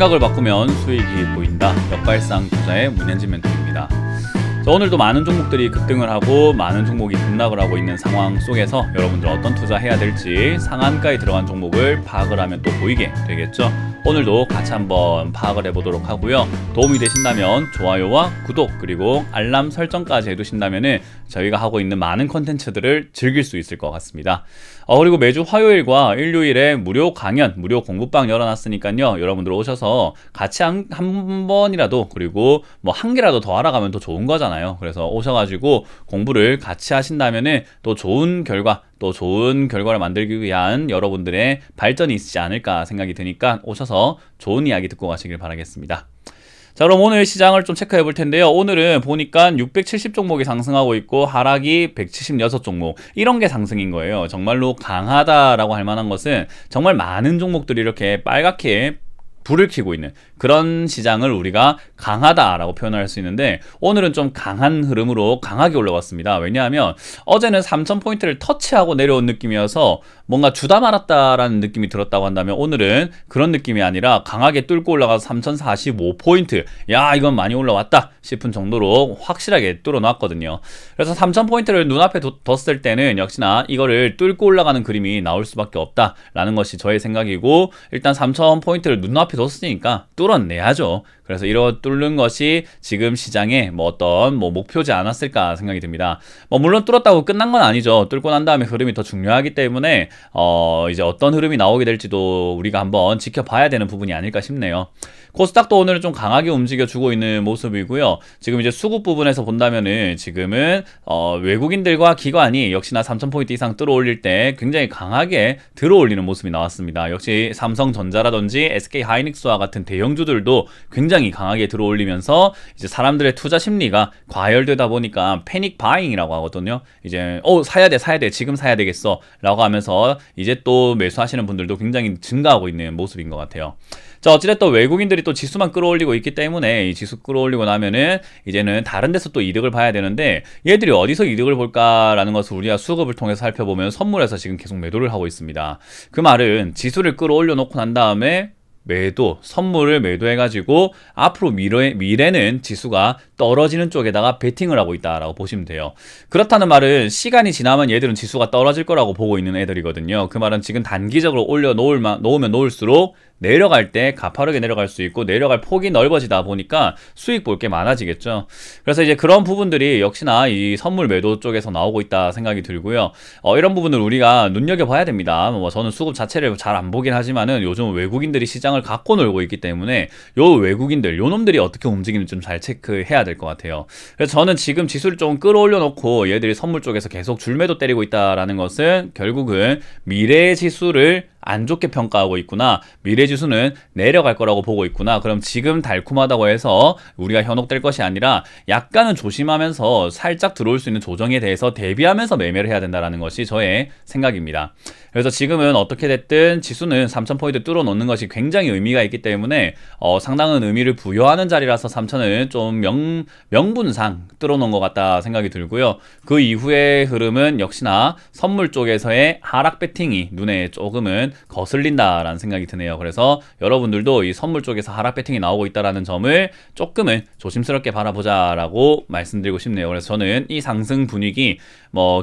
생각을 바꾸면 수익이 보인다. 역발상 투자의 문현진 멘토입니다. 오늘도 많은 종목들이 급등을 하고 많은 종목이 급락을 하고 있는 상황 속에서 여러분들 어떤 투자해야 될지 상한가에 들어간 종목을 파악을 하면 또 보이게 되겠죠. 오늘도 같이 한번 파악을 해보도록 하고요. 도움이 되신다면 좋아요와 구독 그리고 알람 설정까지 해두신다면 저희가 하고 있는 많은 컨텐츠들을 즐길 수 있을 것 같습니다. 그리고 매주 화요일과 일요일에 무료 강연, 무료 공부방 열어놨으니까요. 여러분들 오셔서 같이 한 번이라도 그리고 뭐 한 개라도 더 알아가면 더 좋은 거잖아요. 그래서 오셔가지고 공부를 같이 하신다면 또 좋은 결과를 만들기 위한 여러분들의 발전이 있지 않을까 생각이 드니까 오셔서 좋은 이야기 듣고 가시길 바라겠습니다. 자, 그럼 오늘 시장을 좀 체크해 볼 텐데요. 오늘은 보니까 670 종목이 상승하고 있고 하락이 176 종목, 이런 게 상승인 거예요. 정말로 강하다라고 할 만한 것은 정말 많은 종목들이 이렇게 빨갛게 불을 켜고 있는 그런 시장을 우리가 강하다라고 표현할 수 있는데, 오늘은 좀 강한 흐름으로 강하게 올라왔습니다. 왜냐하면 어제는 3000포인트를 터치하고 내려온 느낌이어서 뭔가 주다 말았다라는 느낌이 들었다고 한다면, 오늘은 그런 느낌이 아니라 강하게 뚫고 올라가서 3045포인트, 야 이건 많이 올라왔다 싶은 정도로 확실하게 뚫어놨거든요. 그래서 3000포인트를 눈앞에 뒀을 때는 역시나 이거를 뚫고 올라가는 그림이 나올 수밖에 없다라는 것이 저의 생각이고, 일단 3000포인트를 눈앞에 뒀으니까 뚫어내야죠. 그래서 이런 뚫는 것이 지금 시장의 어떤 목표지 않았을까 생각이 듭니다. 물론 뚫었다고 끝난 건 아니죠. 뚫고 난 다음에 흐름이 더 중요하기 때문에 이제 어떤 흐름이 나오게 될지도 우리가 한번 지켜봐야 되는 부분이 아닐까 싶네요. 코스닥도 오늘은 좀 강하게 움직여주고 있는 모습이고요. 지금 이제 수급 부분에서 본다면은 지금은 외국인들과 기관이 역시나 3000포인트 이상 들어올릴 때 굉장히 강하게 들어올리는 모습이 나왔습니다. 역시 삼성전자라든지 SK하이닉스와 같은 대형주들도 굉장히 강하게 들어올리면서 이제 사람들의 투자 심리가 과열되다 보니까 패닉 바잉이라고 하거든요. 이제 사야 돼 지금 사야 되겠어 라고 하면서 이제 또 매수하시는 분들도 굉장히 증가하고 있는 모습인 것 같아요. 자, 어찌됐든 외국인들이 또 지수만 끌어올리고 있기 때문에 이 지수 끌어올리고 나면은 이제는 다른 데서 또 이득을 봐야 되는데, 얘들이 어디서 이득을 볼까라는 것을 우리가 수급을 통해서 살펴보면 선물에서 지금 계속 매도를 하고 있습니다. 그 말은 지수를 끌어올려 놓고 난 다음에 선물을 매도해가지고 앞으로 미래는 지수가 떨어지는 쪽에다가 베팅을 하고 있다라고 보시면 돼요. 그렇다는 말은 시간이 지나면 얘들은 지수가 떨어질 거라고 보고 있는 애들이거든요. 그 말은 지금 단기적으로 놓으면 놓을수록 내려갈 때 가파르게 내려갈 수 있고, 내려갈 폭이 넓어지다 보니까 수익 볼 게 많아지겠죠. 그래서 이제 그런 부분들이 역시나 이 선물 매도 쪽에서 나오고 있다 생각이 들고요. 이런 부분을 우리가 눈여겨봐야 됩니다. 저는 수급 자체를 잘 안 보긴 하지만은 요즘 외국인들이 시장을 갖고 놀고 있기 때문에 요 놈들이 어떻게 움직이는지 좀 잘 체크해야 될 것 같아요. 그래서 저는 지금 지수를 좀 끌어올려 놓고 얘들이 선물 쪽에서 계속 줄매도 때리고 있다라는 것은 결국은 미래의 지수를 안 좋게 평가하고 있구나, 미래 지수는 내려갈 거라고 보고 있구나, 그럼 지금 달콤하다고 해서 우리가 현혹될 것이 아니라 약간은 조심하면서 살짝 들어올 수 있는 조정에 대해서 대비하면서 매매를 해야 된다는 것이 저의 생각입니다. 그래서 지금은 어떻게 됐든 지수는 3000포인트 뚫어놓는 것이 굉장히 의미가 있기 때문에 상당한 의미를 부여하는 자리라서 3000은 좀 명분상 뚫어놓은 것 같다 생각이 들고요. 그 이후의 흐름은 역시나 선물 쪽에서의 하락 배팅이 눈에 조금은 거슬린다라는 생각이 드네요. 그래서 여러분들도 이 선물 쪽에서 하락 배팅이 나오고 있다는 점을 조금은 조심스럽게 바라보자라고 말씀드리고 싶네요. 그래서 저는 이 상승 분위기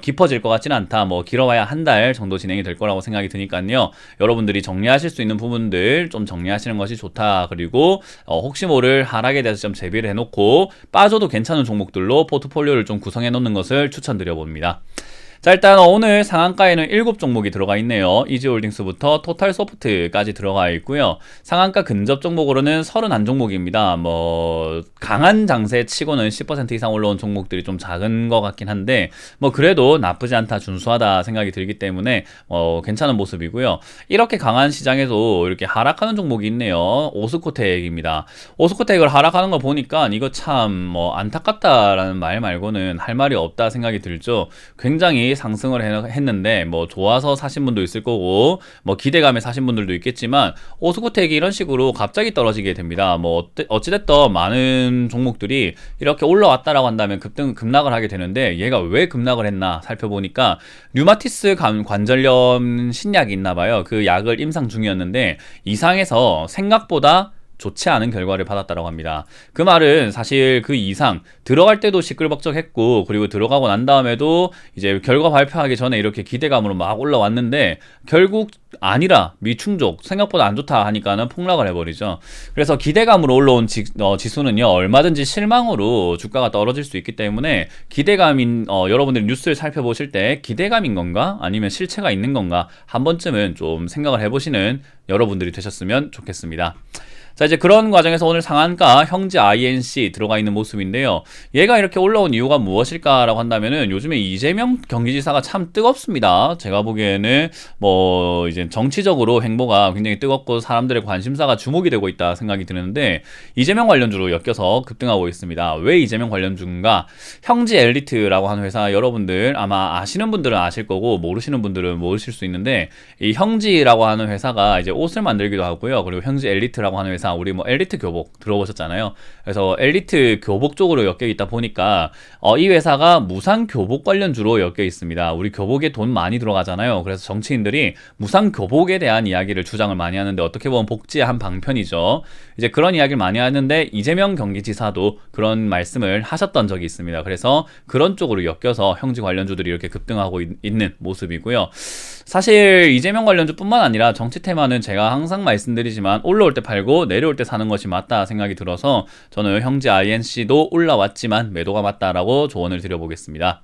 깊어질 것 같지는 않다, 길어봐야 한 달 정도 진행이 될 거라고 생각이 드니까요. 여러분들이 정리하실 수 있는 부분들 좀 정리하시는 것이 좋다. 그리고 혹시 모를 하락에 대해서 좀 대비를 해놓고 빠져도 괜찮은 종목들로 포트폴리오를 좀 구성해 놓는 것을 추천드려 봅니다. 자, 일단 오늘 상한가에는 7종목이 들어가 있네요. 이지홀딩스부터 토탈소프트까지 들어가 있고요. 상한가 근접 종목으로는 31종목입니다. 강한 장세 치고는 10% 이상 올라온 종목들이 좀 작은 것 같긴 한데, 그래도 나쁘지 않다, 준수하다 생각이 들기 때문에 괜찮은 모습이고요. 이렇게 강한 시장에도 이렇게 하락하는 종목이 있네요. 오스코텍입니다. 오스코텍을 하락하는 거 보니까 이거 참 안타깝다라는 말 말고는 할 말이 없다 생각이 들죠. 굉장히 상승을 했는데 좋아서 사신 분도 있을 거고 기대감에 사신 분들도 있겠지만, 오스코텍이 이런 식으로 갑자기 떨어지게 됩니다. 어찌됐든 많은 종목들이 이렇게 올라왔다라고 한다면 급락을 하게 되는데, 얘가 왜 급락을 했나 살펴보니까 류마티스 관절염 신약이 있나봐요. 그 약을 임상 중이었는데 이상해서 생각보다 좋지 않은 결과를 받았다고 합니다. 그 말은 사실 그 이상 들어갈 때도 시끌벅적했고, 그리고 들어가고 난 다음에도 이제 결과 발표하기 전에 이렇게 기대감으로 막 올라왔는데 결국 아니라 미충족, 생각보다 안 좋다 하니까는 폭락을 해버리죠. 그래서 기대감으로 올라온 지수는요, 얼마든지 실망으로 주가가 떨어질 수 있기 때문에 기대감인 여러분들 뉴스를 살펴보실 때 기대감인 건가 아니면 실체가 있는 건가 한 번쯤은 좀 생각을 해보시는 여러분들이 되셨으면 좋겠습니다. 자, 이제 그런 과정에서 오늘 상한가 형지 INC 들어가 있는 모습인데요. 얘가 이렇게 올라온 이유가 무엇일까라고 한다면은 요즘에 이재명 경기지사가 참 뜨겁습니다. 제가 보기에는 뭐 이제 정치적으로 행보가 굉장히 뜨겁고 사람들의 관심사가 주목이 되고 있다 생각이 드는데, 이재명 관련주로 엮여서 급등하고 있습니다. 왜 이재명 관련주인가? 형지 엘리트라고 하는 회사, 여러분들 아마 아시는 분들은 아실 거고 모르시는 분들은 모르실 수 있는데, 이 형지라고 하는 회사가 이제 옷을 만들기도 하고요. 그리고 형지 엘리트라고 하는 회사, 우리 뭐 엘리트 교복 들어보셨잖아요. 그래서 엘리트 교복 쪽으로 엮여 있다 보니까 이 회사가 무상 교복 관련주로 엮여 있습니다. 우리 교복에 돈 많이 들어가잖아요. 그래서 정치인들이 무상 교복에 대한 이야기를 주장을 많이 하는데, 어떻게 보면 복지의 한 방편이죠. 이제 그런 이야기를 많이 하는데 이재명 경기지사도 그런 말씀을 하셨던 적이 있습니다. 그래서 그런 쪽으로 엮여서 형지 관련주들이 이렇게 급등하고 있는 모습이고요. 사실 이재명 관련주뿐만 아니라 정치 테마는 제가 항상 말씀드리지만 올라올 때 팔고 내려올 때 사는 것이 맞다 생각이 들어서 저는 형지 INC도 올라왔지만 매도가 맞다라고 조언을 드려보겠습니다.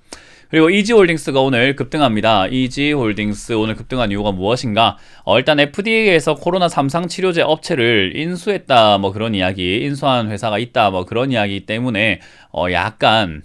그리고 이지홀딩스가 오늘 급등합니다. 이지홀딩스 오늘 급등한 이유가 무엇인가? 일단 FDA에서 코로나 3상 치료제 업체를 인수했다, 뭐 그런 이야기, 인수한 회사가 있다, 뭐 그런 이야기 때문에 약간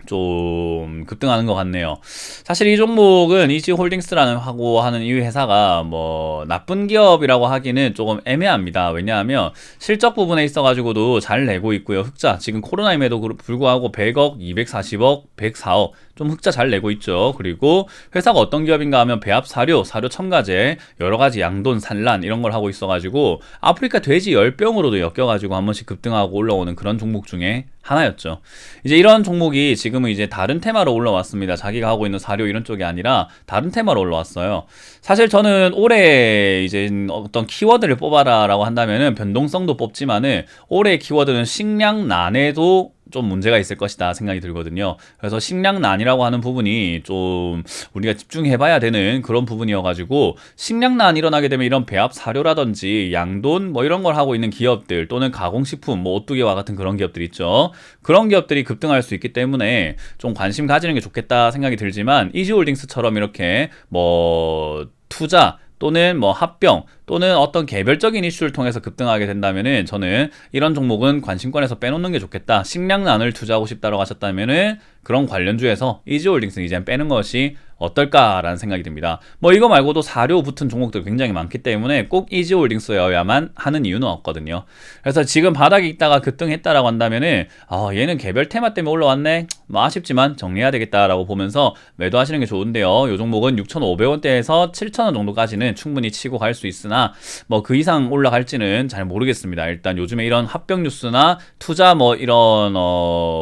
좀 급등하는 것 같네요. 사실 이 종목은 이지홀딩스라는 하는 이 회사가 뭐 나쁜 기업이라고 하기는 조금 애매합니다. 왜냐하면 실적 부분에 있어가지고도 잘 내고 있고요. 흑자 지금 코로나임에도 불구하고 100억, 240억, 104억 좀 흑자 잘 내고 있죠. 그리고 회사가 어떤 기업인가 하면 배합 사료 첨가제, 여러가지 양돈, 산란 이런 걸 하고 있어가지고 아프리카 돼지 열병으로도 엮여가지고 한 번씩 급등하고 올라오는 그런 종목 중에 하나였죠. 이제 이런 종목이 지금은 이제 다른 테마로 올라왔습니다. 자기가 하고 있는 사료 이런 쪽이 아니라 다른 테마로 올라왔어요. 사실 저는 올해 이제 어떤 키워드를 뽑아라라고 한다면은 변동성도 뽑지만은 올해 키워드는 식량난에도 좀 문제가 있을 것이다 생각이 들거든요. 그래서 식량난이라고 하는 부분이 좀 우리가 집중해봐야 되는 그런 부분이어가지고, 식량난 일어나게 되면 이런 배합 사료라든지 양돈 뭐 이런 걸 하고 있는 기업들, 또는 가공식품 뭐 오뚜기와 같은 그런 기업들 있죠. 그런 기업들이 급등할 수 있기 때문에 좀 관심 가지는 게 좋겠다 생각이 들지만, 이지홀딩스처럼 이렇게 뭐 투자 또는 뭐 합병 또는 어떤 개별적인 이슈를 통해서 급등하게 된다면은 저는 이런 종목은 관심권에서 빼놓는 게 좋겠다. 식량난을 투자하고 싶다고 하셨다면은 그런 관련주에서 이지홀딩스 이제 빼는 것이 어떨까라는 생각이 듭니다. 뭐 이거 말고도 사료 붙은 종목들 굉장히 많기 때문에 꼭 이지홀딩스여야만 하는 이유는 없거든요. 그래서 지금 바닥에 있다가 급등했다라고 한다면은 얘는 개별 테마 때문에 올라왔네, 뭐 아쉽지만 정리해야 되겠다라고 보면서 매도하시는 게 좋은데요. 이 종목은 6,500원대에서 7,000원 정도까지는 충분히 치고 갈 수 있으나 뭐 그 이상 올라갈지는 잘 모르겠습니다. 일단 요즘에 이런 합병 뉴스나 투자 뭐 이런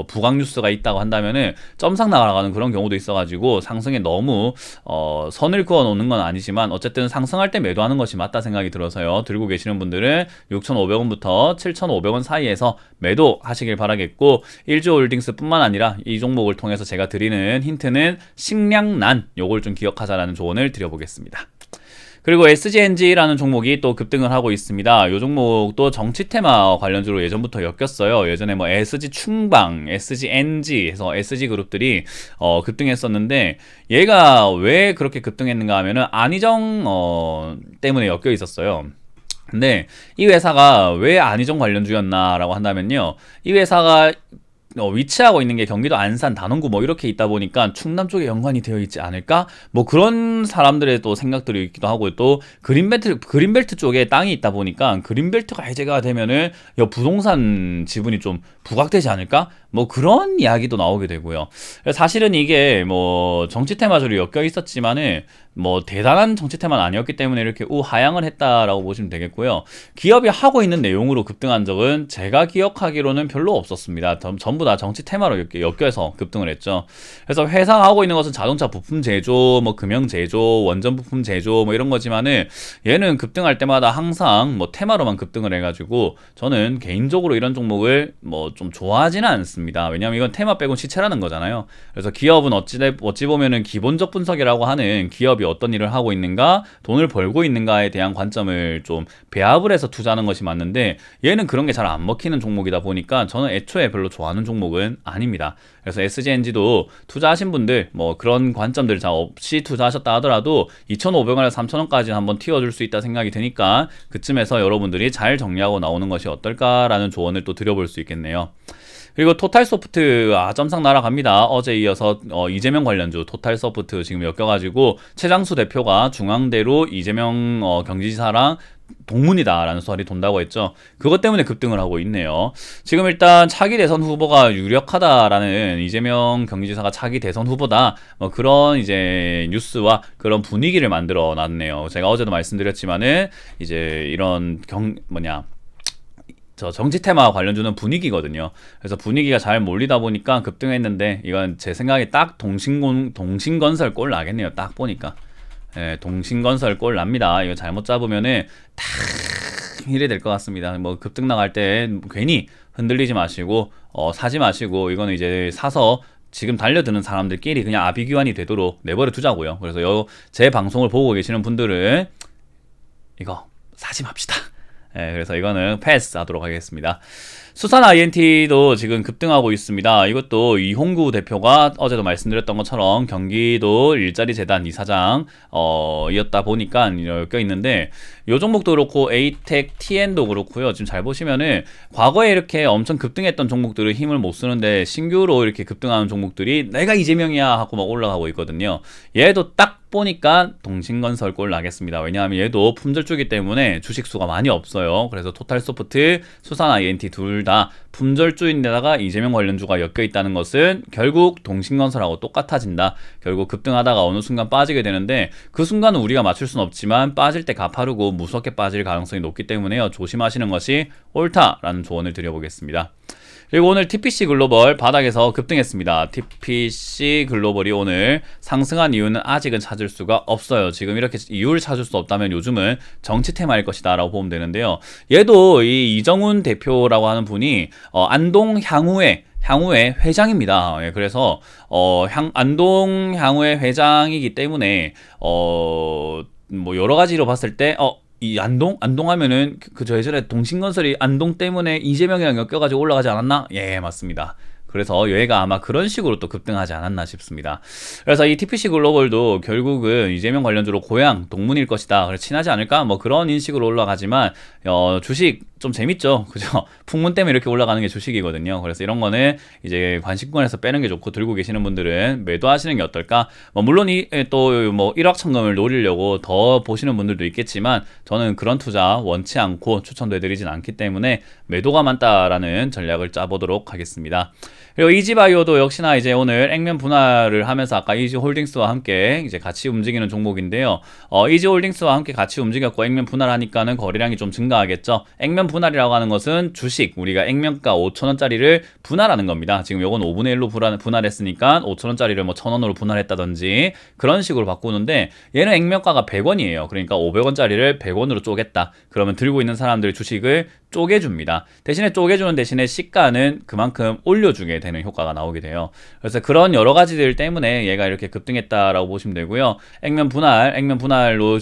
부강 뉴스가 있다고 한다면은 점상 나가는 그런 경우도 있어가지고 상승에 너무 선을 그어 놓는 건 아니지만 어쨌든 상승할 때 매도하는 것이 맞다 생각이 들어서요. 들고 계시는 분들은 6,500원부터 7,500원 사이에서 매도하시길 바라겠고, 일주홀딩스 뿐만 아니라 이 종목을 통해서 제가 드리는 힌트는 식량난, 요걸 좀 기억하자라는 조언을 드려보겠습니다. 그리고 SGNG라는 종목이 또 급등을 하고 있습니다. 이 종목도 정치 테마 관련주로 예전부터 엮였어요. 예전에 뭐 SG충방, SGNG 해서 SG그룹들이 급등했었는데, 얘가 왜 그렇게 급등했는가 하면은 안희정 때문에 엮여 있었어요. 근데 이 회사가 왜 안희정 관련주였나라고 한다면요, 이 회사가 위치하고 있는 게 경기도 안산, 단원구 뭐 이렇게 있다 보니까 충남 쪽에 연관이 되어 있지 않을까? 뭐 그런 사람들의 또 생각들이 있기도 하고, 또 그린벨트 쪽에 땅이 있다 보니까 그린벨트가 해제가 되면은 부동산 지분이 좀 부각되지 않을까? 뭐 그런 이야기도 나오게 되고요. 사실은 이게 뭐 정치 테마주로 엮여 있었지만은 뭐 대단한 정치태만 아니었기 때문에 이렇게 우하향을 했다라고 보시면 되겠고요. 기업이 하고 있는 내용으로 급등한 적은 제가 기억하기로는 별로 없었습니다. 전부 다 정치 테마로 엮여서 급등을 했죠. 그래서 회사가 하고 있는 것은 자동차 부품 제조, 뭐 금형 제조, 원전 부품 제조 뭐 이런 거지만은 얘는 급등할 때마다 항상 뭐 테마로만 급등을 해가지고 저는 개인적으로 이런 종목을 뭐 좀 좋아하지는 않습니다. 왜냐하면 이건 테마 빼곤 시체라는 거잖아요. 그래서 기업은 어찌 보면은 기본적 분석이라고 하는 기업이 어떤 일을 하고 있는가, 돈을 벌고 있는가에 대한 관점을 좀 배합을 해서 투자하는 것이 맞는데 얘는 그런 게 잘 안 먹히는 종목이다 보니까 저는 애초에 별로 좋아하는 종목은 아닙니다. 그래서 SGNG도 투자하신 분들 뭐 그런 관점들 잘 없이 투자하셨다 하더라도 2,500원에서 3,000원까지 한번 튀어줄 수 있다 생각이 드니까 그쯤에서 여러분들이 잘 정리하고 나오는 것이 어떨까라는 조언을 또 드려볼 수 있겠네요. 그리고 토탈소프트 점상 날아갑니다. 어제 이어서 이재명 관련주 토탈소프트 지금 엮여가지고 최장수 대표가 중앙대로 이재명 경기지사랑 동문이다라는 소리 돈다고 했죠. 그것 때문에 급등을 하고 있네요. 지금 일단 차기 대선 후보가 유력하다라는 이재명 경기지사가 차기 대선 후보다 뭐 그런 이제 뉴스와 그런 분위기를 만들어 놨네요. 제가 어제도 말씀드렸지만은 이제 이런 정치 테마 관련주는 분위기거든요. 그래서 분위기가 잘 몰리다 보니까 급등했는데 이건 제 생각에 딱 동신건설 꼴 나겠네요. 딱 보니까. 예, 동신건설 꼴 납니다. 이거 잘못 잡으면은 딱 이래 될 것 같습니다. 뭐 급등 나갈 때 괜히 흔들리지 마시고 사지 마시고 이거는 이제 사서 지금 달려드는 사람들끼리 그냥 아비규환이 되도록 내버려 두자고요. 그래서 제 방송을 보고 계시는 분들은 이거 사지 맙시다. 네, 그래서 이거는 패스 하도록 하겠습니다. 수산 INT도 지금 급등하고 있습니다. 이것도 이홍구 대표가 어제도 말씀드렸던 것처럼 경기도 일자리 재단 이사장 이었다 보니까 엮여 있는데 요 종목도 그렇고 에이텍, TN도 그렇고요. 지금 잘 보시면은 과거에 이렇게 엄청 급등했던 종목들은 힘을 못 쓰는데 신규로 이렇게 급등하는 종목들이 내가 이재명이야 하고 막 올라가고 있거든요. 얘도 딱 보니까 동신건설 꼴 나겠습니다. 왜냐하면 얘도 품절주기 때문에 주식수가 많이 없어요. 그래서 토탈소프트, 수산 INT 둘 다 품절주인데다가 이재명 관련주가 엮여 있다는 것은 결국 동신건설하고 똑같아진다. 결국 급등하다가 어느 순간 빠지게 되는데 그 순간은 우리가 맞출 수는 없지만 빠질 때 가파르고 무섭게 빠질 가능성이 높기 때문에요. 조심하시는 것이 옳다라는 조언을 드려보겠습니다. 그리고 오늘 TPC 글로벌 바닥에서 급등했습니다. TPC 글로벌이 오늘 상승한 이유는 아직은 찾을 수가 없어요. 지금 이렇게 이유를 찾을 수 없다면 요즘은 정치 테마일 것이다 라고 보면 되는데요. 얘도 이 이정훈 대표라고 하는 분이 안동 향후회 회장입니다. 예, 그래서 안동 향후회 회장이기 때문에 뭐 여러 가지로 봤을 때 이 안동 하면은 저 예전에 동신건설이 안동 때문에 이재명이랑 엮여가지고 올라가지 않았나? 예, 맞습니다. 그래서 얘가 아마 그런 식으로 또 급등하지 않았나 싶습니다. 그래서 이 TPC 글로벌도 결국은 이재명 관련주로 고향 동문일 것이다. 그래서 친하지 않을까? 뭐 그런 인식으로 올라가지만 주식 좀 재밌죠, 그죠? 풍문 때문에 이렇게 올라가는 게 주식이거든요. 그래서 이런 거는 이제 관심권에서 빼는 게 좋고 들고 계시는 분들은 매도하시는 게 어떨까? 물론 또 뭐 일확천금을 노리려고 더 보시는 분들도 있겠지만 저는 그런 투자 원치 않고 추천해드리진 않기 때문에 매도가 많다라는 전략을 짜보도록 하겠습니다. 그리고 이지바이오도 역시나 이제 오늘 액면 분할을 하면서 아까 이지홀딩스와 함께 이제 같이 움직이는 종목인데요. 이지홀딩스와 함께 같이 움직였고 액면 분할하니까는 거래량이 좀 증가하겠죠. 액면 분할이라고 하는 것은 주식, 우리가 액면가 5,000원짜리를 분할하는 겁니다. 지금 요건 5분의 1로 분할했으니까 5,000원짜리를 뭐 1,000원으로 분할했다든지 그런 식으로 바꾸는데 얘는 액면가가 100원이에요. 그러니까 500원짜리를 100원으로 쪼갰다. 그러면 들고 있는 사람들의 주식을 쪼개줍니다. 대신에 쪼개주는 대신에 시가는 그만큼 올려주게 되는 효과가 나오게 돼요. 그래서 그런 여러 가지들 때문에 얘가 이렇게 급등했다라고 보시면 되고요. 액면 분할로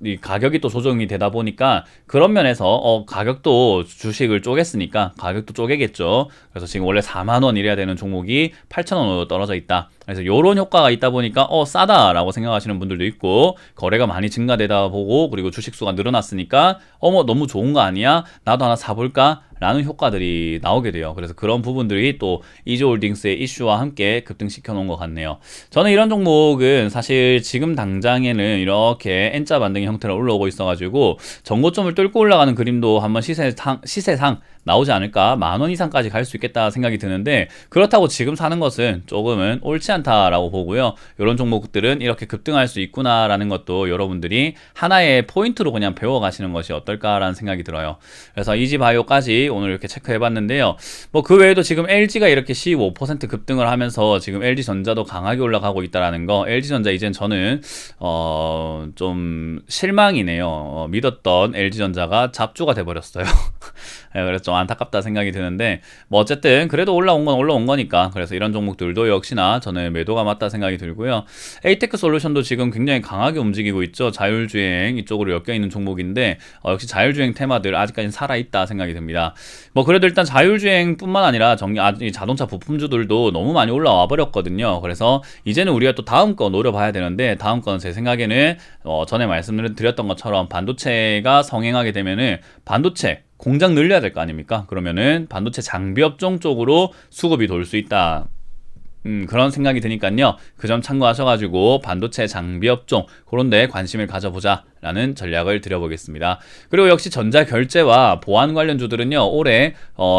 이 가격이 또 조정이 되다 보니까 그런 면에서 가격도 주식을 쪼갰으니까 가격도 쪼개겠죠. 그래서 지금 원래 4만 원 이래야 되는 종목이 8,000원으로 떨어져 있다. 그래서 이런 효과가 있다 보니까 싸다라고 생각하시는 분들도 있고 거래가 많이 증가되다 보고 그리고 주식수가 늘어났으니까 너무 좋은 거 아니야? 나도 하나 사볼까? 라는 효과들이 나오게 돼요. 그래서 그런 부분들이 또 이지홀딩스의 이슈와 함께 급등시켜 놓은 것 같네요. 저는 이런 종목은 사실 지금 당장에는 이렇게 N자 반등의 형태로 올라오고 있어가지고 전고점을 뚫고 올라가는 그림도 한번 시세상 나오지 않을까, 10,000원 이상까지 갈 수 있겠다 생각이 드는데, 그렇다고 지금 사는 것은 조금은 옳지 않다라고 보고요. 이런 종목들은 이렇게 급등할 수 있구나라는 것도 여러분들이 하나의 포인트로 그냥 배워가시는 것이 어떨까라는 생각이 들어요. 그래서 이지바이오까지 오늘 이렇게 체크해봤는데요. 뭐 그 외에도 지금 LG가 이렇게 15% 급등을 하면서 지금 LG전자도 강하게 올라가고 있다라는 거, LG전자 이젠 저는 좀 실망이네요. 믿었던 LG전자가 잡주가 돼버렸어요. 그래서 좀 안타깝다 생각이 드는데, 뭐 어쨌든 그래도 올라온 건 올라온 거니까, 그래서 이런 종목들도 역시나 저는 매도가 맞다 생각이 들고요. 에이테크 솔루션도 지금 굉장히 강하게 움직이고 있죠. 자율주행 이쪽으로 엮여있는 종목인데 역시 자율주행 테마들 아직까지는 살아있다 생각이 듭니다. 뭐 그래도 일단 자율주행 뿐만 아니라 자동차 부품주들도 너무 많이 올라와 버렸거든요. 그래서 이제는 우리가 또 다음 거 노려봐야 되는데, 다음 거는 제 생각에는 전에 말씀을 드렸던 것처럼 반도체가 성행하게 되면은 반도체 공장 늘려야 될 거 아닙니까? 그러면은 반도체 장비 업종 쪽으로 수급이 돌 수 있다. 그런 생각이 드니까요. 그 점 참고하셔가지고 반도체 장비 업종 그런 데 관심을 가져보자 라는 전략을 드려보겠습니다. 그리고 역시 전자결제와 보안 관련주들은요, 올해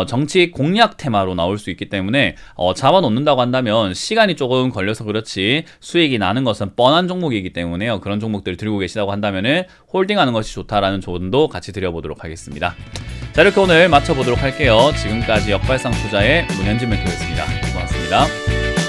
정치 공약 테마로 나올 수 있기 때문에 잡아놓는다고 한다면 시간이 조금 걸려서 그렇지 수익이 나는 것은 뻔한 종목이기 때문에요. 그런 종목들 들고 계시다고 한다면은 홀딩하는 것이 좋다라는 조언도 같이 드려보도록 하겠습니다. 자, 이렇게 오늘 마쳐보도록 할게요. 지금까지 역발상 투자의 문현진 멘토였습니다. 고맙습니다.